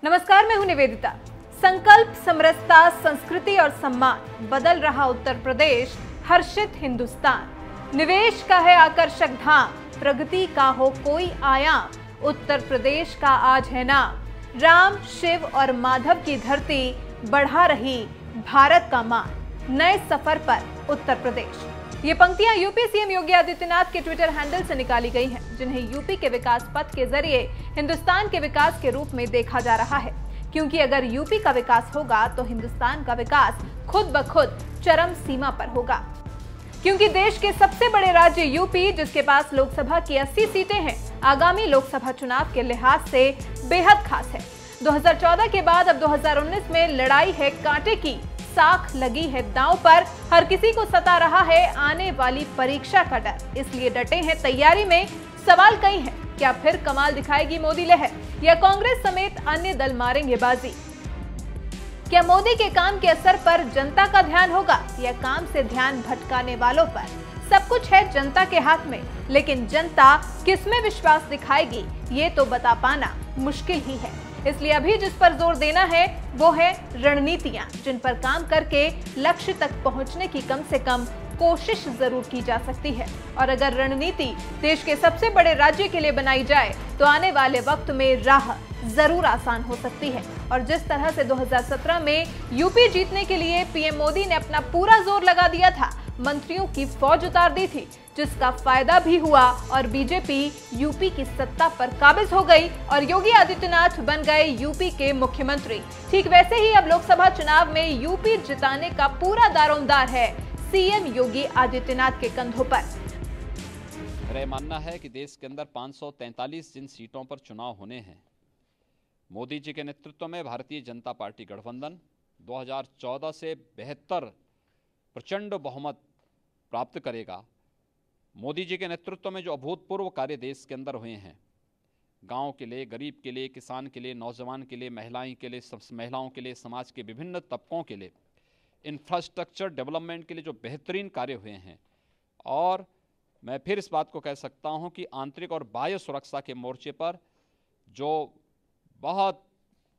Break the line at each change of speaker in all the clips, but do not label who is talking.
नमस्कार, मैं हूं निवेदिता। संकल्प, समरसता, संस्कृति और सम्मान, बदल रहा उत्तर प्रदेश, हर्षित हिंदुस्तान। निवेश का है आकर्षक धाम, प्रगति का हो कोई आयाम, उत्तर प्रदेश का आज है नाम। राम, शिव और माधव की धरती, बढ़ा रही भारत का मान। नए सफर पर उत्तर प्रदेश। ये पंक्तियां यूपी सीएम योगी आदित्यनाथ के ट्विटर हैंडल से निकाली गई हैं, जिन्हें यूपी के विकास पथ के जरिए हिंदुस्तान के विकास के रूप में देखा जा रहा है। क्योंकि अगर यूपी का विकास होगा तो हिंदुस्तान का विकास खुद ब खुद चरम सीमा पर होगा। क्योंकि देश के सबसे बड़े राज्य यूपी, जिसके पास लोकसभा की 80 सीटें हैं, आगामी लोकसभा चुनाव के लिहाज से बेहद खास है। 2014 के बाद अब 2019 में लड़ाई है कांटे की, साख लगी है दांव पर। हर किसी को सता रहा है आने वाली परीक्षा का डर, इसलिए डटे हैं तैयारी में। सवाल कई हैं, क्या फिर कमाल दिखाएगी मोदी लहर, या कांग्रेस समेत अन्य दल मारेंगे बाजी? क्या मोदी के काम के असर पर जनता का ध्यान होगा, या काम से ध्यान भटकाने वालों पर? सब कुछ है जनता के हाथ में, लेकिन जनता किसमें विश्वास दिखाएगी, ये तो बता पाना मुश्किल ही है। इसलिए अभी जिस पर जोर देना है वो है रणनीतियां, जिन पर काम करके लक्ष्य तक पहुंचने की कम से कम कोशिश जरूर की जा सकती है। और अगर रणनीति देश के सबसे बड़े राज्य के लिए बनाई जाए तो आने वाले वक्त में राह जरूर आसान हो सकती है। और जिस तरह से 2017 में यूपी जीतने के लिए पीएम मोदी ने अपना पूरा जोर लगा दिया था, मंत्रियों की फौज उतार दी थी, जिसका फायदा भी हुआ और बीजेपी यूपी की सत्ता पर काबिज हो गई और योगी आदित्यनाथ बन गए यूपी के मुख्यमंत्री। ठीक वैसे ही अब लोकसभा चुनाव में यूपी जिताने का पूरा दारोमदार है सीएम योगी आदित्यनाथ के कंधों पर।
मेरा यह मानना है कि देश के अंदर 543 जिन सीटों पर चुनाव होने हैं, मोदी जी के नेतृत्व में भारतीय जनता पार्टी गठबंधन 2014 से बेहतर प्रचंड बहुमत प्राप्त करेगा। मोदी जी के नेतृत्व में जो अभूतपूर्व कार्य देश के अंदर हुए हैं, गांव के लिए, गरीब के लिए, किसान के लिए, नौजवान के लिए, महिलाओं के लिए, समाज के विभिन्न तबकों के लिए, इंफ्रास्ट्रक्चर डेवलपमेंट के लिए जो बेहतरीन कार्य हुए हैं। और मैं फिर इस बात को कह सकता हूं कि आंतरिक और बाह्य सुरक्षा के मोर्चे पर जो बहुत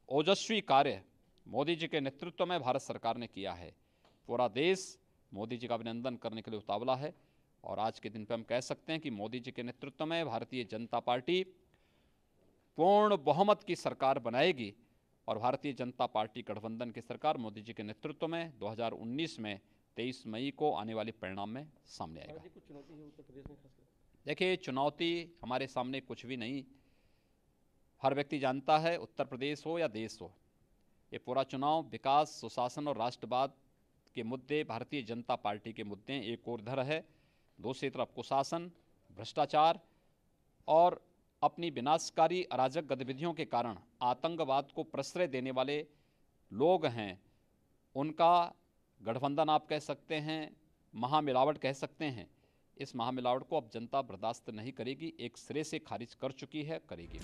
ओजस्वी कार्य मोदी जी के नेतृत्व में भारत सरकार ने किया है, पूरा देश मोदी जी का अभिनंदन करने के लिए उतावला है। और आज के दिन पर हम कह सकते हैं कि मोदी जी के नेतृत्व में भारतीय जनता पार्टी पूर्ण बहुमत की सरकार बनाएगी और भारतीय जनता पार्टी गठबंधन की सरकार मोदी जी के नेतृत्व में 2019 में 23 मई को आने वाले परिणाम में सामने आएगा। देखिए, चुनौती हमारे सामने कुछ भी नहीं। हर व्यक्ति जानता है, उत्तर प्रदेश हो या देश हो, ये पूरा चुनाव विकास, सुशासन और राष्ट्रवाद के मुद्दे, भारतीय जनता पार्टी के मुद्दे एक ओर धर है, दूसरी तरफ कुशासन, भ्रष्टाचार और अपनी विनाशकारी अराजक गतिविधियों के कारण आतंकवाद को प्रश्रय देने वाले लोग हैं, उनका गठबंधन आप कह सकते हैं, महामिलावट कह सकते हैं। इस महामिलावट को अब जनता बर्दाश्त नहीं करेगी, एक सिरे से खारिज कर चुकी है, करेगी।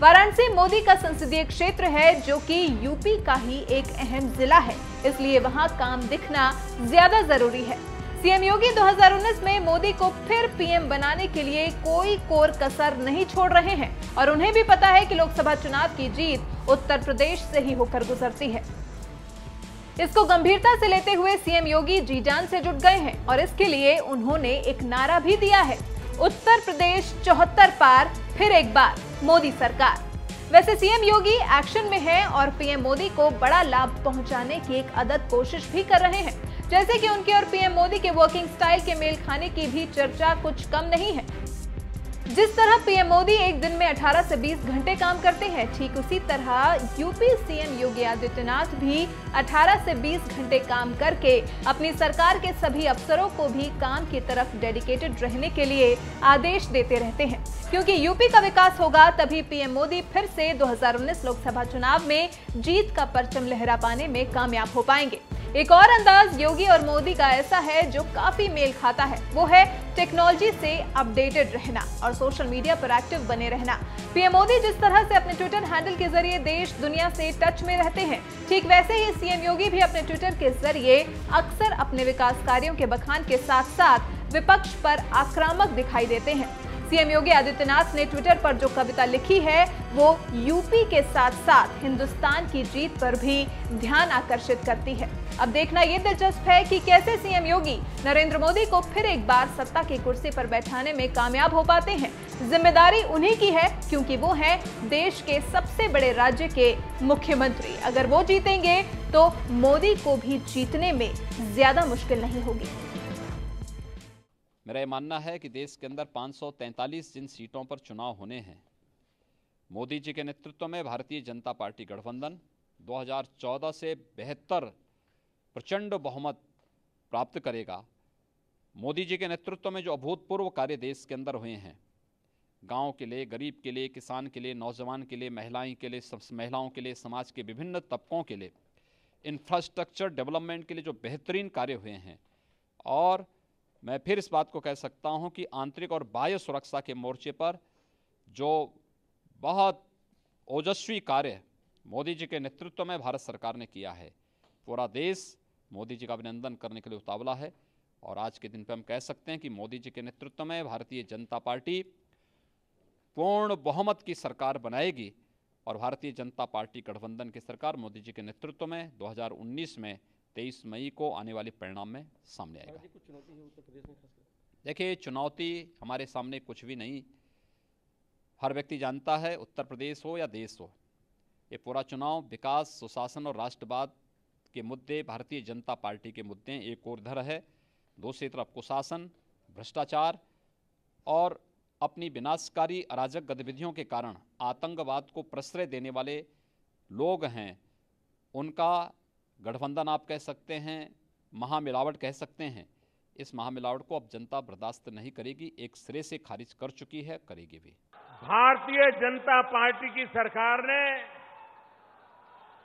वाराणसी मोदी का संसदीय क्षेत्र है, जो कि यूपी का ही एक अहम जिला है, इसलिए वहां काम दिखना ज्यादा जरूरी है। सीएम योगी 2019 में मोदी को फिर पीएम बनाने के लिए कोई कोर कसर नहीं छोड़ रहे हैं और उन्हें भी पता है कि लोकसभा चुनाव की जीत उत्तर प्रदेश से ही होकर गुजरती है। इसको गंभीरता से लेते हुए सीएम योगी जी जान से जुट गए हैं और इसके लिए उन्होंने एक नारा भी दिया है, उत्तर प्रदेश 74 पार, फिर एक बार मोदी सरकार। वैसे सीएम योगी एक्शन में हैं और पीएम मोदी को बड़ा लाभ पहुंचाने की एक अदद कोशिश भी कर रहे हैं, जैसे कि उनके और पीएम मोदी के वर्किंग स्टाइल के मेल खाने की भी चर्चा कुछ कम नहीं है। जिस तरह पीएम मोदी एक दिन में 18 से 20 घंटे काम करते हैं, ठीक उसी तरह यूपी सीएम योगी आदित्यनाथ भी 18 से 20 घंटे काम करके अपनी सरकार के सभी अफसरों को भी काम की तरफ डेडिकेटेड रहने के लिए आदेश देते रहते हैं। क्योंकि यूपी का विकास होगा तभी पीएम मोदी फिर से 2019 लोकसभा चुनाव में जीत का परचम लहरा पाने में कामयाब हो पाएंगे। एक और अंदाज योगी और मोदी का ऐसा है जो काफी मेल खाता है, वो है टेक्नोलॉजी से अपडेटेड रहना और सोशल मीडिया पर एक्टिव बने रहना। पीएम मोदी जिस तरह से अपने ट्विटर हैंडल के जरिए देश दुनिया से टच में रहते हैं, ठीक वैसे ही सीएम योगी भी अपने ट्विटर के जरिए अक्सर अपने विकास कार्यों के बखान के साथ साथ विपक्ष पर आक्रामक दिखाई देते हैं। सीएम योगी आदित्यनाथ ने ट्विटर पर जो कविता लिखी है वो यूपी के साथ साथ हिंदुस्तान की जीत पर भी ध्यान आकर्षित करती है। अब देखना ये दिलचस्प है कि कैसे सीएम योगी नरेंद्र मोदी को फिर एक बार सत्ता की कुर्सी पर बैठाने में कामयाब हो पाते हैं। जिम्मेदारी उन्हीं की है क्योंकि वो हैं देश के सबसे बड़े राज्य के मुख्यमंत्री। अगर वो जीतेंगे तो मोदी को भी जीतने में ज्यादा मुश्किल नहीं होगी।
मेरा ये मानना है कि देश के अंदर 543 जिन सीटों पर चुनाव होने हैं, मोदी जी के नेतृत्व में भारतीय जनता पार्टी गठबंधन 2014 से बेहतर प्रचंड बहुमत प्राप्त करेगा। मोदी जी के नेतृत्व में जो अभूतपूर्व कार्य देश के अंदर हुए हैं, गांव के लिए, गरीब के लिए, किसान के लिए, नौजवान के लिए, महिलाओं के लिए, समाज के विभिन्न तबकों के लिए, इंफ्रास्ट्रक्चर डेवलपमेंट के लिए जो बेहतरीन कार्य हुए हैं, और मैं फिर इस बात को कह सकता हूं कि आंतरिक और बाह्य सुरक्षा के मोर्चे पर जो बहुत ओजस्वी कार्य मोदी जी के नेतृत्व में भारत सरकार ने किया है, पूरा देश मोदी जी का अभिनंदन करने के लिए उतावला है। और आज के दिन पर हम कह सकते हैं कि मोदी जी के नेतृत्व में भारतीय जनता पार्टी पूर्ण बहुमत की सरकार बनाएगी और भारतीय जनता पार्टी गठबंधन की सरकार मोदी जी के नेतृत्व में 2019 में 23 मई को आने वाले परिणाम में सामने आएगा। देखिए, चुनौती हमारे सामने कुछ भी नहीं। हर व्यक्ति जानता है, उत्तर प्रदेश हो या देश हो, ये पूरा चुनाव विकास, सुशासन और राष्ट्रवाद के मुद्दे, भारतीय जनता पार्टी के मुद्दे एक ओर धर है, दूसरी तरफ कुशासन, भ्रष्टाचार और अपनी विनाशकारी अराजक गतिविधियों के कारण आतंकवाद को प्रश्रय देने वाले लोग हैं, उनका गठबंधन आप कह सकते हैं, महामिलावट कह सकते हैं। इस महामिलावट को अब जनता बर्दाश्त नहीं करेगी, एक सिरे से खारिज कर चुकी है, करेगी भी।
भारतीय जनता पार्टी की सरकार ने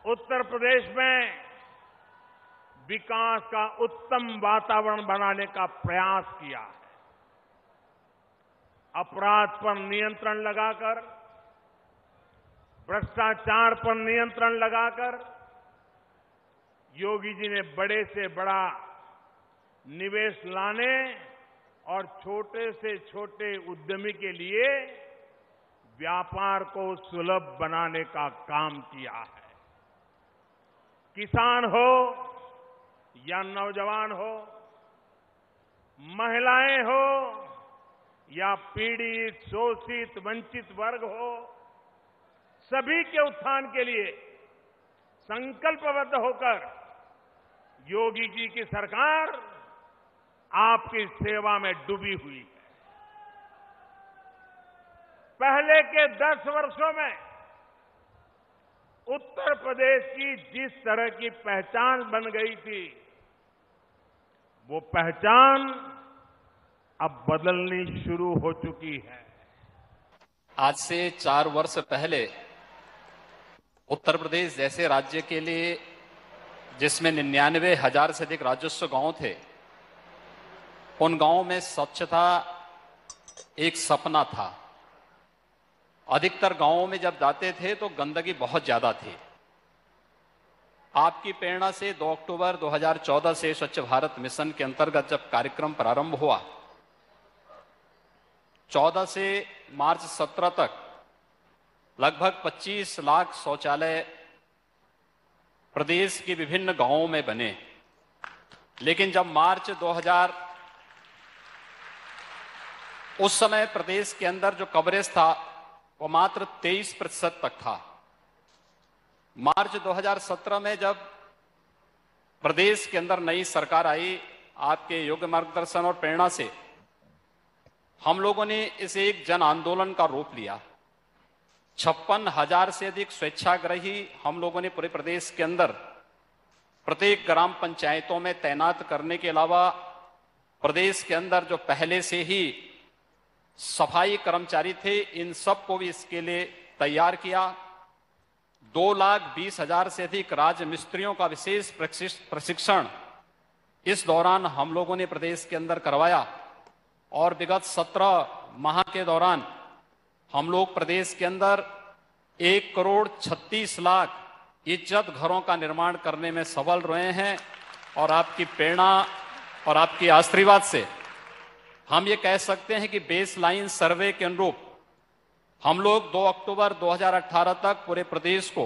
उत्तर प्रदेश में विकास का उत्तम वातावरण बनाने का प्रयास किया है। अपराध पर नियंत्रण लगाकर, भ्रष्टाचार पर नियंत्रण लगाकर योगी जी ने बड़े से बड़ा निवेश लाने और छोटे से छोटे उद्यमी के लिए व्यापार को सुलभ बनाने का काम किया है। किसान हो या नौजवान हो, महिलाएं हो या पीड़ित, शोषित, वंचित वर्ग हो, सभी के उत्थान के लिए संकल्पबद्ध होकर योगी जी की सरकार आपकी सेवा में डूबी हुई है। पहले के 10 वर्षों में उत्तर प्रदेश की जिस तरह की पहचान बन गई थी, वो पहचान अब बदलनी शुरू हो चुकी है।
आज से 4 वर्ष पहले उत्तर प्रदेश जैसे राज्य के लिए, जिसमें 99,000 से अधिक राजस्व गांव थे, उन गांवों में स्वच्छता एक सपना था। अधिकतर गांवों में जब जाते थे तो गंदगी बहुत ज्यादा थी। आपकी प्रेरणा से 2 अक्टूबर 2014 से स्वच्छ भारत मिशन के अंतर्गत जब कार्यक्रम प्रारंभ हुआ, 14 से मार्च 17 तक लगभग 25 लाख शौचालय प्रदेश के विभिन्न गांवों में बने। लेकिन जब मार्च 2000 उस समय प्रदेश के अंदर जो कवरेज था वो मात्र 23% तक था। मार्च 2017 में जब प्रदेश के अंदर नई सरकार आई, आपके योग्य मार्गदर्शन और प्रेरणा से हम लोगों ने इसे एक जन आंदोलन का रूप लिया। 56,000 से अधिक स्वेच्छाग्रही हम लोगों ने पूरे प्रदेश के अंदर प्रत्येक ग्राम पंचायतों में तैनात करने के अलावा प्रदेश के अंदर जो पहले से ही सफाई कर्मचारी थे, इन सबको भी इसके लिए तैयार किया। 2,20,000 से अधिक राज मिस्त्रियों का विशेष प्रशिक्षण इस दौरान हम लोगों ने प्रदेश के अंदर करवाया और विगत 17 माह के दौरान हम लोग प्रदेश के अंदर 1,36,00,000 इज्जत घरों का निर्माण करने में सफल रहे हैं। और आपकी प्रेरणा और आपकी आशीर्वाद से हम ये कह सकते हैं कि बेसलाइन सर्वे के अनुरूप हम लोग 2 अक्टूबर 2018 तक पूरे प्रदेश को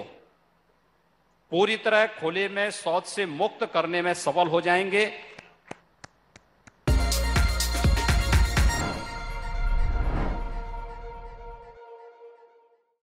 पूरी तरह खुले में शौच से मुक्त करने में सफल हो जाएंगे।